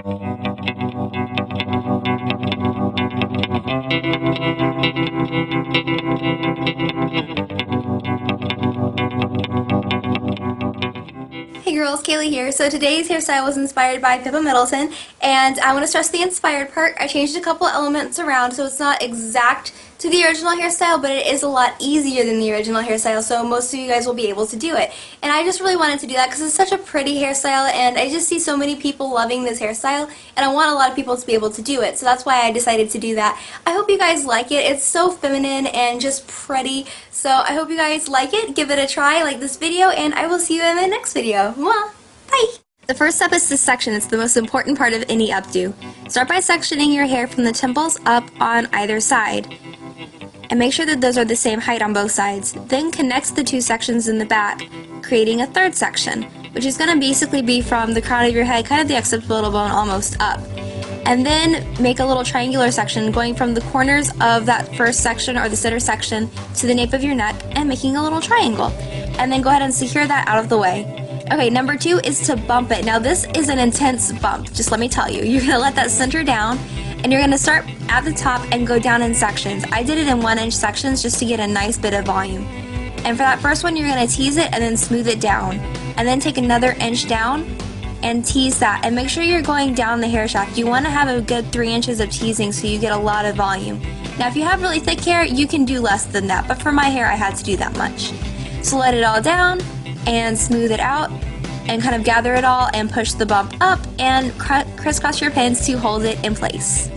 Hey girls, Kaylee here. So today's hairstyle was inspired by Pippa Middleton, and I want to stress the inspired part. I changed a couple elements around so it's not exact to the original hairstyle, but it is a lot easier than the original hairstyle, so most of you guys will be able to do it. And I just really wanted to do that because it's such a pretty hairstyle, and I just see so many people loving this hairstyle, and I want a lot of people to be able to do it, so that's why I decided to do that. I hope you guys like it. It's so feminine and just pretty, so I hope you guys like it. Give it a try, like this video, and I will see you in my next video. Mwah! Bye! The first step is to section. It's the most important part of any updo. Start by sectioning your hair from the temples up on either side, and make sure that those are the same height on both sides. Then connect the two sections in the back, creating a third section, which is going to basically be from the crown of your head, kind of the occipital bone almost up. And then make a little triangular section going from the corners of that first section or the center section to the nape of your neck and making a little triangle. And then go ahead and secure that out of the way. Okay, number 2 is to bump it. Now this is an intense bump, just let me tell you. You're going to let that center down, and you're going to start at the top and go down in sections. I did it in 1-inch sections just to get a nice bit of volume. And for that first one, you're going to tease it and then smooth it down. And then take another inch down and tease that. And make sure you're going down the hair shaft. You want to have a good 3 inches of teasing so you get a lot of volume. Now if you have really thick hair, you can do less than that. But for my hair, I had to do that much. So let it all down and smooth it out and kind of gather it all and push the bump up and crisscross your pins to hold it in place.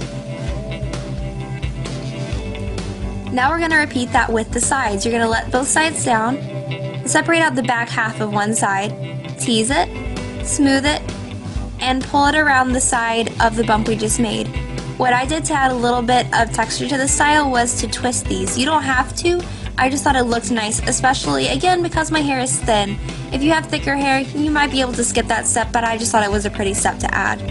Now we're going to repeat that with the sides. You're going to let both sides down, separate out the back half of one side, tease it, smooth it, and pull it around the side of the bump we just made. What I did to add a little bit of texture to the style was to twist these. You don't have to. I just thought it looked nice, especially, again, because my hair is thin. If you have thicker hair, you might be able to skip that step, but I just thought it was a pretty step to add.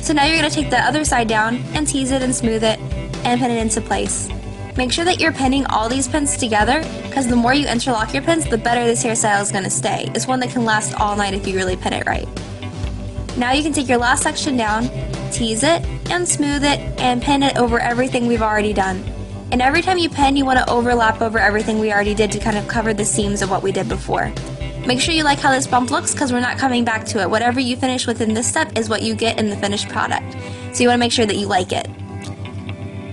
So now you're going to take the other side down and tease it and smooth it and pin it into place. Make sure that you're pinning all these pins together, because the more you interlock your pins, the better this hairstyle is going to stay. It's one that can last all night if you really pin it right. Now you can take your last section down, tease it and smooth it, and pin it over everything we've already done. And every time you pin, you want to overlap over everything we already did to kind of cover the seams of what we did before. Make sure you like how this bump looks, because we're not coming back to it. Whatever you finish within this step is what you get in the finished product. So you want to make sure that you like it.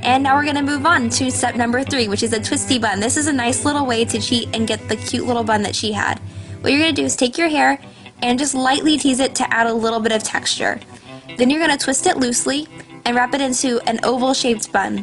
And now we're going to move on to step number 3, which is a twisty bun. This is a nice little way to cheat and get the cute little bun that she had. What you're going to do is take your hair and just lightly tease it to add a little bit of texture. Then you're going to twist it loosely and wrap it into an oval shaped bun,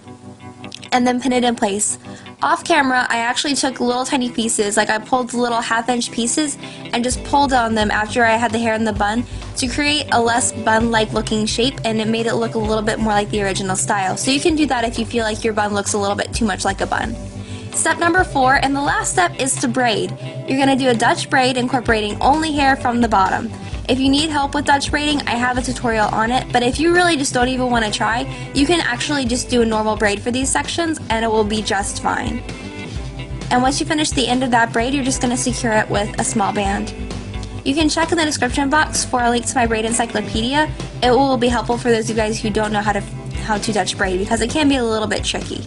and then pin it in place. Off camera, I actually took little tiny pieces, like I pulled little 1/2-inch pieces and just pulled on them after I had the hair in the bun to create a less bun-like looking shape, and it made it look a little bit more like the original style. So you can do that if you feel like your bun looks a little bit too much like a bun. Step number 4, and the last step, is to braid. You're going to do a Dutch braid incorporating only hair from the bottom. If you need help with Dutch braiding, I have a tutorial on it, but if you really just don't even want to try, you can actually just do a normal braid for these sections and it will be just fine. And once you finish the end of that braid, you're just going to secure it with a small band. You can check in the description box for a link to my braid encyclopedia. It will be helpful for those of you guys who don't know how to Dutch braid, because it can be a little bit tricky.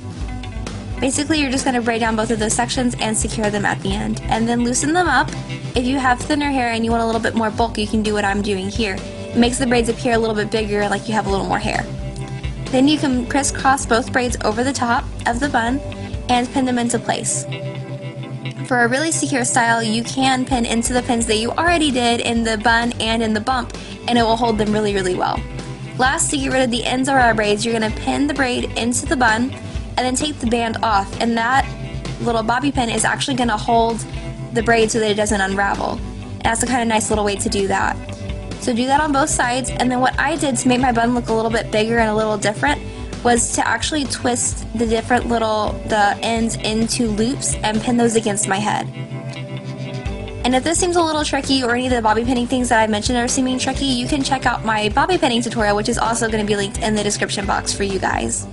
Basically, you're just going to braid down both of those sections and secure them at the end, and then loosen them up. If you have thinner hair and you want a little bit more bulk, you can do what I'm doing here. It makes the braids appear a little bit bigger, like you have a little more hair. Then you can crisscross both braids over the top of the bun and pin them into place. For a really secure style, you can pin into the pins that you already did in the bun and in the bump, and it will hold them really, really well. Last, to get rid of the ends of our braids, you're going to pin the braid into the bun and then take the band off, and that little bobby pin is actually going to hold the braid so that it doesn't unravel. And that's a kind of nice little way to do that. So do that on both sides, and then what I did to make my bun look a little bit bigger and a little different was to actually twist the the ends into loops and pin those against my head. And if this seems a little tricky, or any of the bobby pinning things that I mentioned are seeming tricky, you can check out my bobby pinning tutorial, which is also going to be linked in the description box for you guys.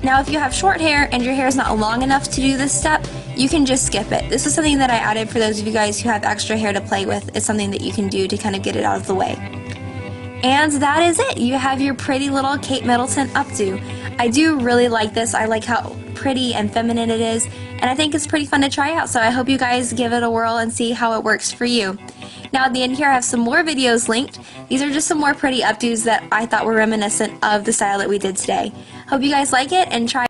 Now if you have short hair and your hair is not long enough to do this step, you can just skip it. This is something that I added for those of you guys who have extra hair to play with. It's something that you can do to kind of get it out of the way. And that is it. You have your pretty little Kate Middleton updo. I do really like this. I like how pretty and feminine it is, and I think it's pretty fun to try out, so I hope you guys give it a whirl and see how it works for you. Now at the end here I have some more videos linked. These are just some more pretty updos that I thought were reminiscent of the style that we did today. Hope you guys like it and try